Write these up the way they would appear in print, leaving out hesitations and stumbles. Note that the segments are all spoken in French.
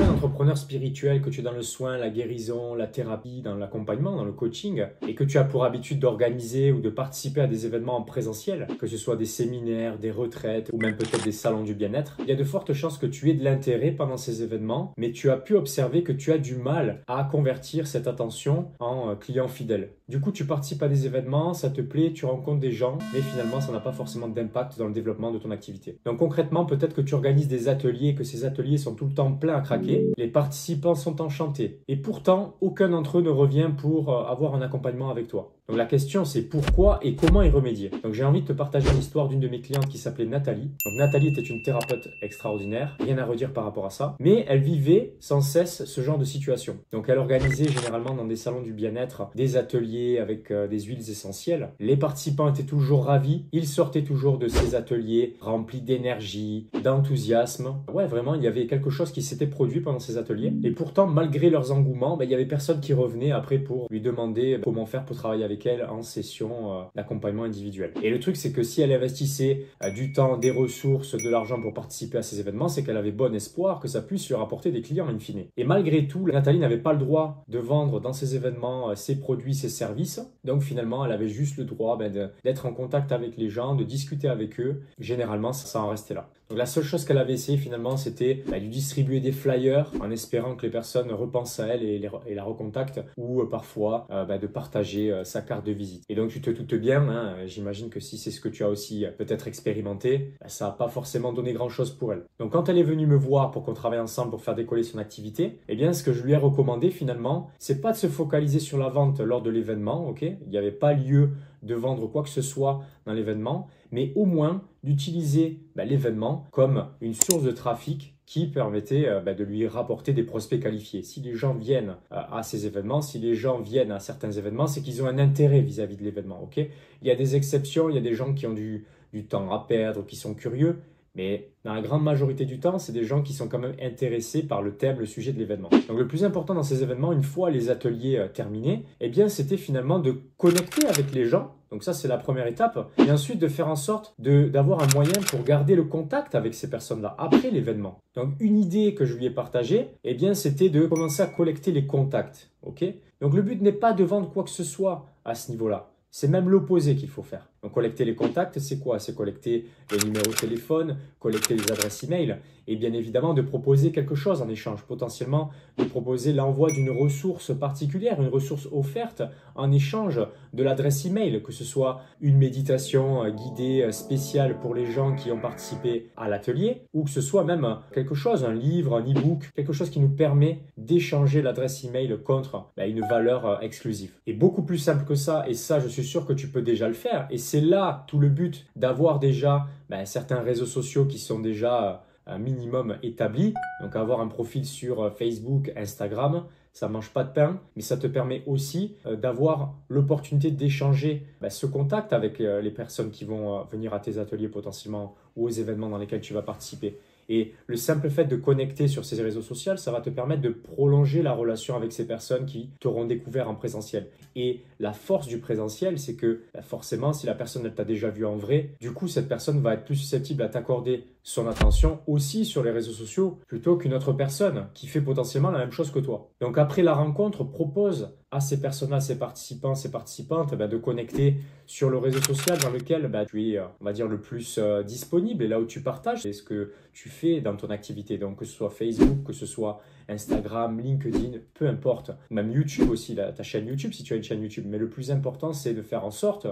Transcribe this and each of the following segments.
un entrepreneur spirituel, que tu es dans le soin, la guérison, la thérapie, dans l'accompagnement, dans le coaching, et que tu as pour habitude d'organiser ou de participer à des événements en présentiel, que ce soit des séminaires, des retraites ou même peut-être des salons du bien-être, il y a de fortes chances que tu aies de l'intérêt pendant ces événements, mais tu as pu observer que tu as du mal à convertir cette attention en client fidèle. Du coup, tu participes à des événements, ça te plaît, tu rencontres des gens, mais finalement, ça n'a pas forcément d'impact dans le développement de ton activité. Donc concrètement, peut-être que tu organises des ateliers et que ces ateliers sont tout le temps pleins à craquer. Les participants sont enchantés. Et pourtant, aucun d'entre eux ne revient pour avoir un accompagnement avec toi. Donc la question, c'est pourquoi et comment y remédier. Donc j'ai envie de te partager l'histoire d'une de mes clientes qui s'appelait Nathalie. Donc Nathalie était une thérapeute extraordinaire, rien à redire par rapport à ça, mais elle vivait sans cesse ce genre de situation. Donc elle organisait généralement dans des salons du bien-être des ateliers avec des huiles essentielles. Les participants étaient toujours ravis, ils sortaient toujours de ces ateliers remplis d'énergie, d'enthousiasme. Ouais, vraiment, il y avait quelque chose qui s'était produit pendant ces ateliers. Et pourtant, malgré leurs engouements, il y avait personne qui revenait après pour lui demander comment faire pour travailler avec elle en session d'accompagnement individuel. Et le truc, c'est que si elle investissait du temps, des ressources, de l'argent pour participer à ces événements, c'est qu'elle avait bon espoir que ça puisse lui rapporter des clients in fine. Et malgré tout, Nathalie n'avait pas le droit de vendre dans ces événements ses produits, ses services. Donc finalement, elle avait juste le droit d'être en contact avec les gens, de discuter avec eux. Généralement, ça en restait là. Donc la seule chose qu'elle avait essayé finalement, c'était de distribuer des flyers en espérant que les personnes repensent à elle et la recontactent, ou parfois de partager sa carte de visite. Et donc tu te doutes bien, j'imagine que si c'est ce que tu as aussi peut-être expérimenté, ça n'a pas forcément donné grand-chose pour elle. Donc quand elle est venue me voir pour qu'on travaille ensemble pour faire décoller son activité, eh bien ce que je lui ai recommandé finalement, c'est pas de se focaliser sur la vente lors de l'événement, ok? Il n'y avait pas lieu de vendre quoi que ce soit dans l'événement, mais au moins d'utiliser l'événement comme une source de trafic qui permettait de lui rapporter des prospects qualifiés. Si les gens viennent à ces événements, si les gens viennent à certains événements, c'est qu'ils ont un intérêt vis-à-vis de l'événement. Ok, il y a des exceptions, il y a des gens qui ont du temps à perdre, qui sont curieux, mais dans la grande majorité du temps, c'est des gens qui sont quand même intéressés par le thème, le sujet de l'événement. Donc le plus important dans ces événements, une fois les ateliers terminés, eh bien c'était finalement de connecter avec les gens. Donc ça, c'est la première étape. Et ensuite, de faire en sorte d'avoir un moyen pour garder le contact avec ces personnes-là après l'événement. Donc une idée que je lui ai partagée, eh bien c'était de commencer à collecter les contacts. Ok? Donc le but n'est pas de vendre quoi que ce soit à ce niveau-là. C'est même l'opposé qu'il faut faire. Donc collecter les contacts, c'est quoi? C'est collecter les numéros de téléphone, collecter les adresses email et bien évidemment de proposer quelque chose en échange. Potentiellement de proposer l'envoi d'une ressource particulière, une ressource offerte en échange de l'adresse email, que ce soit une méditation guidée spéciale pour les gens qui ont participé à l'atelier ou que ce soit même quelque chose, un livre, un e-book, quelque chose qui nous permet d'échanger l'adresse email contre une valeur exclusive. Et beaucoup plus simple que ça, et ça je suis sûr que tu peux déjà le faire, et c'est là tout le but d'avoir déjà certains réseaux sociaux qui sont déjà un minimum établi. Donc avoir un profil sur Facebook, Instagram, ça ne mange pas de pain, mais ça te permet aussi d'avoir l'opportunité d'échanger ce contact avec les personnes qui vont venir à tes ateliers potentiellement ou aux événements dans lesquels tu vas participer. Et le simple fait de connecter sur ces réseaux sociaux, ça va te permettre de prolonger la relation avec ces personnes qui t'auront découvert en présentiel. Et la force du présentiel, c'est que forcément, si la personne t'a déjà vu en vrai, du coup, cette personne va être plus susceptible à t'accorder son attention aussi sur les réseaux sociaux plutôt qu'une autre personne qui fait potentiellement la même chose que toi. Donc après la rencontre, propose à ces personnes-là, ces participants, ces participantes, de connecter sur le réseau social dans lequel tu es, on va dire, le plus disponible et là où tu partages ce que tu fais dans ton activité. Donc que ce soit Facebook, que ce soit Instagram, LinkedIn, peu importe. Même YouTube aussi, ta chaîne YouTube si tu as une chaîne YouTube. Mais le plus important, c'est de faire en sorte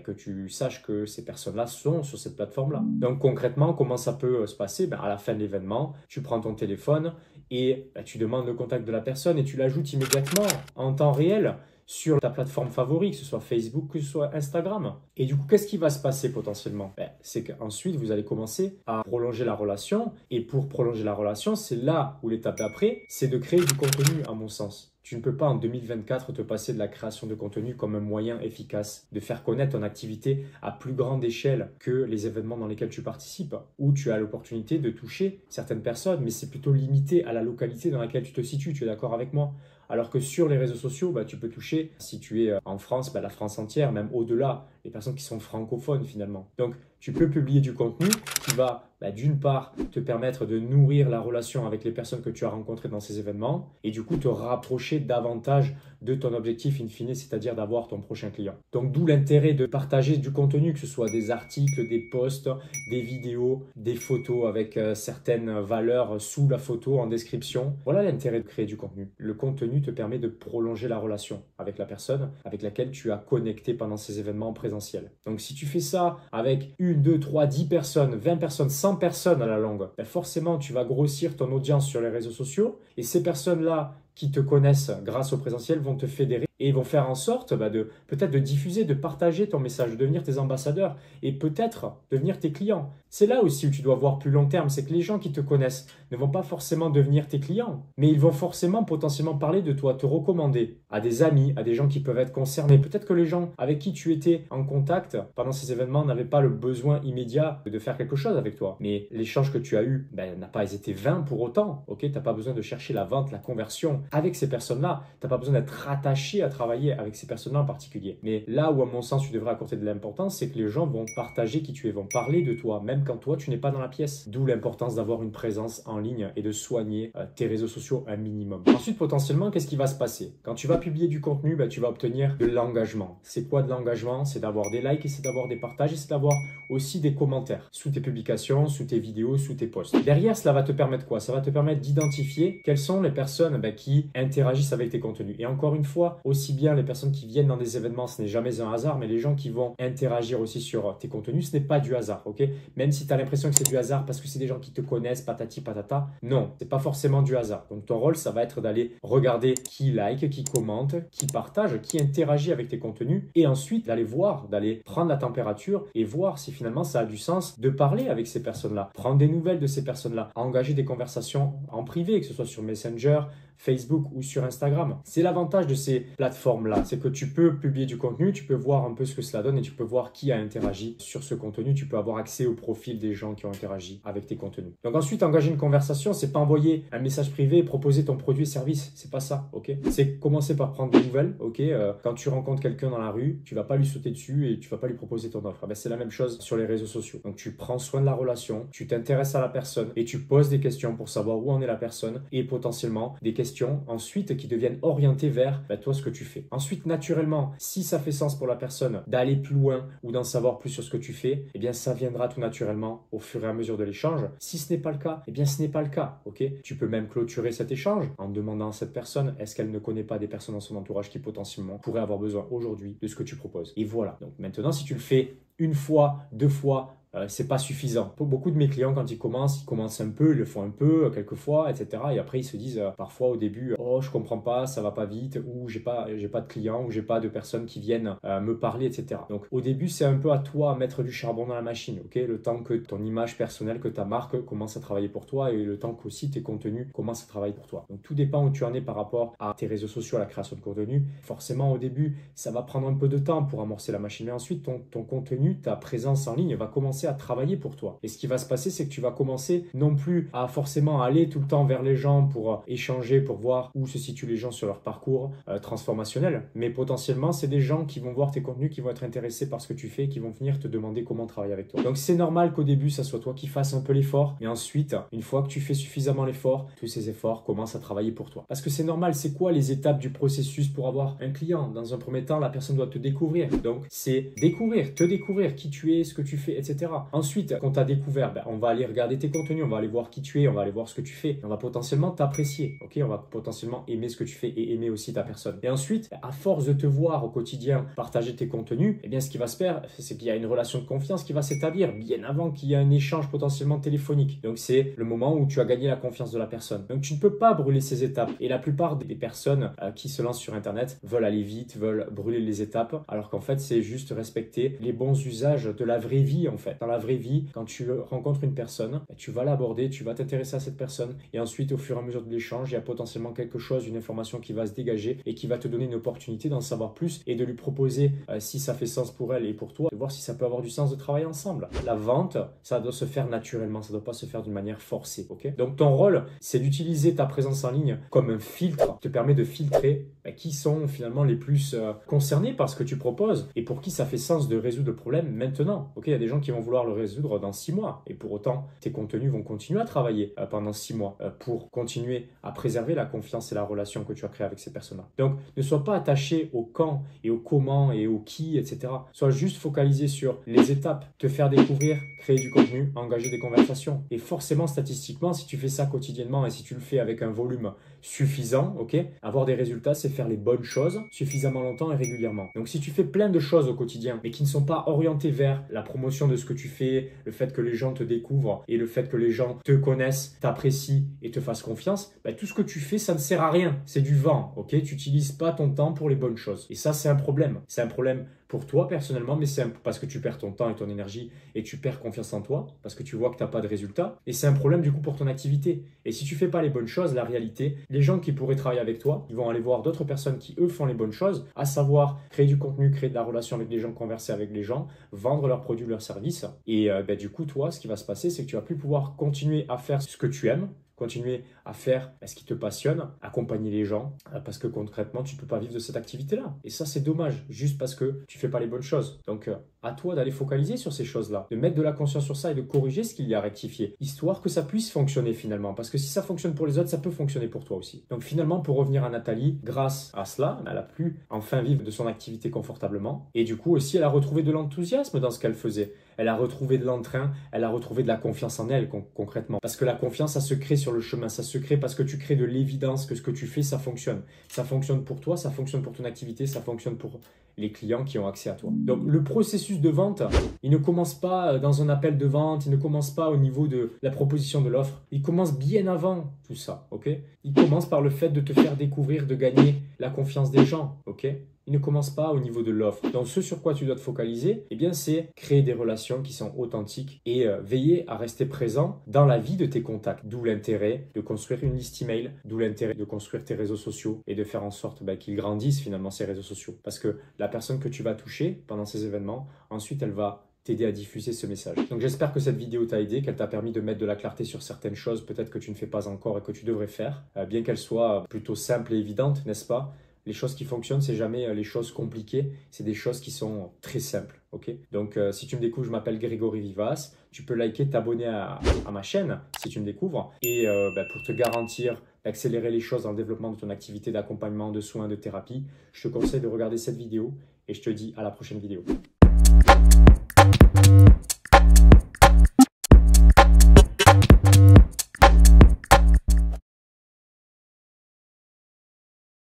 que tu saches que ces personnes-là sont sur cette plateforme-là. Donc concrètement, comment ça peut se passer? À la fin de l'événement, tu prends ton téléphone et tu demandes le contact de la personne et tu l'ajoutes immédiatement en temps réel sur ta plateforme favorite, que ce soit Facebook, que ce soit Instagram. Et du coup, qu'est-ce qui va se passer potentiellement? C'est qu'ensuite, vous allez commencer à prolonger la relation. Et pour prolonger la relation, c'est là où l'étape d'après, c'est de créer du contenu, à mon sens. Tu ne peux pas en 2024 te passer de la création de contenu comme un moyen efficace de faire connaître ton activité à plus grande échelle que les événements dans lesquels tu participes, où tu as l'opportunité de toucher certaines personnes, mais c'est plutôt limité à la localité dans laquelle tu te situes, tu es d'accord avec moi? Alors que sur les réseaux sociaux, tu peux toucher, si tu es en France, la France entière, même au-delà, les personnes qui sont francophones finalement. Donc, Tu peux publier du contenu qui va d'une part te permettre de nourrir la relation avec les personnes que tu as rencontrées dans ces événements et du coup te rapprocher davantage de ton objectif in fine, c'est-à-dire d'avoir ton prochain client. Donc d'où l'intérêt de partager du contenu, que ce soit des articles, des posts, des vidéos, des photos avec certaines valeurs sous la photo en description. Voilà l'intérêt de créer du contenu. Le contenu te permet de prolonger la relation avec la personne avec laquelle tu as connecté pendant ces événements présentiels. Donc si tu fais ça avec 1, 2, 3, 10 personnes, 20 personnes, 100 personnes à la longue, forcément tu vas grossir ton audience sur les réseaux sociaux et ces personnes-là qui te connaissent grâce au présentiel vont te fédérer et vont faire en sorte de peut-être de diffuser, de partager ton message, de devenir tes ambassadeurs et peut-être devenir tes clients. C'est là aussi où tu dois voir plus long terme, c'est que les gens qui te connaissent ne vont pas forcément devenir tes clients, mais ils vont forcément potentiellement parler de toi, te recommander à des amis, à des gens qui peuvent être concernés. Peut-être que les gens avec qui tu étais en contact pendant ces événements n'avaient pas le besoin immédiat de faire quelque chose avec toi, mais l'échange que tu as eu n'a pas été vain pour autant. Ok, tu n'as pas besoin de chercher la vente, la conversion avec ces personnes-là. Tu n'as pas besoin d'être rattaché à travailler avec ces personnes-là en particulier. Mais là où, à mon sens, tu devrais accorder de l'importance, c'est que les gens vont partager qui tu es, vont parler de toi, même quand toi, tu n'es pas dans la pièce. D'où l'importance d'avoir une présence en ligne et de soigner tes réseaux sociaux un minimum. Ensuite, potentiellement, qu'est-ce qui va se passer? Quand tu vas publier du contenu, tu vas obtenir de l'engagement. C'est quoi de l'engagement? C'est d'avoir des likes et c'est d'avoir des partages et c'est d'avoir aussi des commentaires sous tes publications, sous tes vidéos, sous tes posts. Derrière, cela va te permettre quoi? Ça va te permettre d'identifier quelles sont les personnes qui interagissent avec tes contenus. Et encore une fois, aussi bien les personnes qui viennent dans des événements, ce n'est jamais un hasard, mais les gens qui vont interagir aussi sur tes contenus, ce n'est pas du hasard, ok? Même si tu as l'impression que c'est du hasard parce que c'est des gens qui te connaissent, patati patata, non, c'est pas forcément du hasard. Donc ton rôle, ça va être d'aller regarder qui like, qui commente, qui partage, qui interagit avec tes contenus et ensuite d'aller voir, d'aller prendre la température et voir si finalement ça a du sens de parler avec ces personnes-là, prendre des nouvelles de ces personnes-là, engager des conversations en privé, que ce soit sur Messenger, Facebook ou sur Instagram. C'est l'avantage de ces plateformes-là, c'est que tu peux publier du contenu, tu peux voir un peu ce que cela donne et tu peux voir qui a interagi sur ce contenu, tu peux avoir accès au profil des gens qui ont interagi avec tes contenus. Donc ensuite, engager une conversation, c'est pas envoyer un message privé et proposer ton produit et service, c'est pas ça, ok? C'est commencer par prendre des nouvelles, ok? Quand tu rencontres quelqu'un dans la rue, tu vas pas lui sauter dessus et tu vas pas lui proposer ton offre. C'est la même chose sur les réseaux sociaux. Donc tu prends soin de la relation, tu t'intéresses à la personne et tu poses des questions pour savoir où en est la personne et potentiellement des questions ensuite qui deviennent orientées vers toi ce que tu fais. Ensuite, naturellement, si ça fait sens pour la personne d'aller plus loin ou d'en savoir plus sur ce que tu fais, eh bien ça viendra tout naturellement au fur et à mesure de l'échange. Si ce n'est pas le cas, eh bien ce n'est pas le cas, ok? Tu peux même clôturer cet échange en demandant à cette personne, est-ce qu'elle ne connaît pas des personnes dans son entourage qui potentiellement pourraient avoir besoin aujourd'hui de ce que tu proposes? Et voilà. Donc maintenant, si tu le fais une fois, 2 fois, c'est pas suffisant. Pour beaucoup de mes clients, quand ils commencent un peu, ils le font un peu, quelques fois, etc. Et après, ils se disent parfois au début, oh, je comprends pas, ça va pas vite, ou j'ai pas de clients, ou j'ai pas de personnes qui viennent me parler, etc. Donc au début, c'est un peu à toi à mettre du charbon dans la machine, ok? Le temps que ton image personnelle, que ta marque commence à travailler pour toi, et le temps qu'aussi tes contenus commencent à travailler pour toi. Donc tout dépend où tu en es par rapport à tes réseaux sociaux, à la création de contenu. Forcément, au début, ça va prendre un peu de temps pour amorcer la machine, mais ensuite, ton contenu, ta présence en ligne va commencer à travailler pour toi. Et ce qui va se passer, c'est que tu vas commencer non plus à forcément aller tout le temps vers les gens pour échanger, pour voir où se situent les gens sur leur parcours transformationnel, mais potentiellement, c'est des gens qui vont voir tes contenus, qui vont être intéressés par ce que tu fais, qui vont venir te demander comment travailler avec toi. Donc c'est normal qu'au début, ça soit toi qui fasses un peu l'effort, mais ensuite, une fois que tu fais suffisamment l'effort, tous ces efforts commencent à travailler pour toi. Parce que c'est normal, c'est quoi les étapes du processus pour avoir un client? Dans un premier temps, la personne doit te découvrir. Donc c'est découvrir, te découvrir qui tu es, ce que tu fais, etc. Ensuite, quand tu as découvert, on va aller regarder tes contenus, on va aller voir qui tu es, on va aller voir ce que tu fais. On va potentiellement t'apprécier, ok? On va potentiellement aimer ce que tu fais et aimer aussi ta personne. Et ensuite, à force de te voir au quotidien partager tes contenus, eh bien, ce qui va se faire, c'est qu'il y a une relation de confiance qui va s'établir bien avant qu'il y ait un échange potentiellement téléphonique. Donc, c'est le moment où tu as gagné la confiance de la personne. Donc, tu ne peux pas brûler ces étapes. Et la plupart des personnes qui se lancent sur Internet veulent aller vite, veulent brûler les étapes, alors qu'en fait, c'est juste respecter les bons usages de la vraie vie, en fait. Dans la vraie vie, quand tu rencontres une personne, tu vas l'aborder, tu vas t'intéresser à cette personne et ensuite au fur et à mesure de l'échange, il y a potentiellement quelque chose, une information qui va se dégager et qui va te donner une opportunité d'en savoir plus et de lui proposer si ça fait sens pour elle et pour toi, de voir si ça peut avoir du sens de travailler ensemble. La vente, ça doit se faire naturellement, ça ne doit pas se faire d'une manière forcée, ok? Donc ton rôle, c'est d'utiliser ta présence en ligne comme un filtre qui te permet de filtrer qui sont finalement les plus concernés par ce que tu proposes et pour qui ça fait sens de résoudre le problème maintenant, ok? Il y a des gens qui vont vouloir vouloir le résoudre dans 6 mois. Et pour autant, tes contenus vont continuer à travailler pendant 6 mois pour continuer à préserver la confiance et la relation que tu as créée avec ces personnes-là. Donc, ne sois pas attaché au quand et au comment et au qui, etc. Sois juste focalisé sur les étapes, te faire découvrir, créer du contenu, engager des conversations. Et forcément, statistiquement, si tu fais ça quotidiennement et si tu le fais avec un volume suffisant, ok, avoir des résultats, c'est faire les bonnes choses suffisamment longtemps et régulièrement. Donc, si tu fais plein de choses au quotidien, mais qui ne sont pas orientées vers la promotion de ce que tu fais, le fait que les gens te découvrent et le fait que les gens te connaissent, t'apprécient et te fassent confiance, bah, tout ce que tu fais, ça ne sert à rien. C'est du vent, ok? Tu n'utilises pas ton temps pour les bonnes choses. Et ça, c'est un problème. C'est un problème pour toi personnellement, mais c'est parce que tu perds ton temps et ton énergie et tu perds confiance en toi, parce que tu vois que tu n'as pas de résultats. Et c'est un problème du coup pour ton activité. Et si tu fais pas les bonnes choses, la réalité, les gens qui pourraient travailler avec toi, ils vont aller voir d'autres personnes qui eux font les bonnes choses, à savoir créer du contenu, créer de la relation avec les gens, converser avec les gens, vendre leurs produits, leurs services. Et du coup, toi, ce qui va se passer, c'est que tu vas plus pouvoir continuer à faire ce que tu aimes, continuer à faire ce qui te passionne, accompagner les gens, parce que concrètement, tu ne peux pas vivre de cette activité-là. Et ça, c'est dommage, juste parce que tu ne fais pas les bonnes choses. Donc, à toi d'aller focaliser sur ces choses-là, de mettre de la conscience sur ça et de corriger ce qu'il y a à rectifier, histoire que ça puisse fonctionner finalement. Parce que si ça fonctionne pour les autres, ça peut fonctionner pour toi aussi. Donc finalement, pour revenir à Nathalie, grâce à cela, elle a pu enfin vivre de son activité confortablement. Et du coup aussi, elle a retrouvé de l'enthousiasme dans ce qu'elle faisait. Elle a retrouvé de l'entrain, elle a retrouvé de la confiance en elle concrètement. Parce que la confiance, ça se crée sur le chemin, ça se crée parce que tu crées de l'évidence que ce que tu fais, ça fonctionne. Ça fonctionne pour toi, ça fonctionne pour ton activité, ça fonctionne pour les clients qui ont accès à toi. Donc le processus de vente, il ne commence pas dans un appel de vente, il ne commence pas au niveau de la proposition de l'offre, il commence bien avant tout ça, ok? Il commence par le fait de te faire découvrir, de gagner la confiance des gens, ok? Il ne commence pas au niveau de l'offre. Donc ce sur quoi tu dois te focaliser, eh bien c'est créer des relations qui sont authentiques et veiller à rester présent dans la vie de tes contacts. D'où l'intérêt de construire une liste email, d'où l'intérêt de construire tes réseaux sociaux et de faire en sorte qu'ils grandissent finalement ces réseaux sociaux. Parce que la personne que tu vas toucher pendant ces événements, ensuite elle va t'aider à diffuser ce message. Donc j'espère que cette vidéo t'a aidé, qu'elle t'a permis de mettre de la clarté sur certaines choses peut-être que tu ne fais pas encore et que tu devrais faire, bien qu'elles soient plutôt simples et évidentes, n'est-ce pas? Les choses qui fonctionnent, c'est jamais les choses compliquées, c'est des choses qui sont très simples. Ok. Donc, si tu me découvres, je m'appelle Grégory Vivas. Tu peux liker, t'abonner à ma chaîne si tu me découvres. Et pour te garantir d'accélérer les choses dans le développement de ton activité d'accompagnement, de soins, de thérapie, je te conseille de regarder cette vidéo et je te dis à la prochaine vidéo.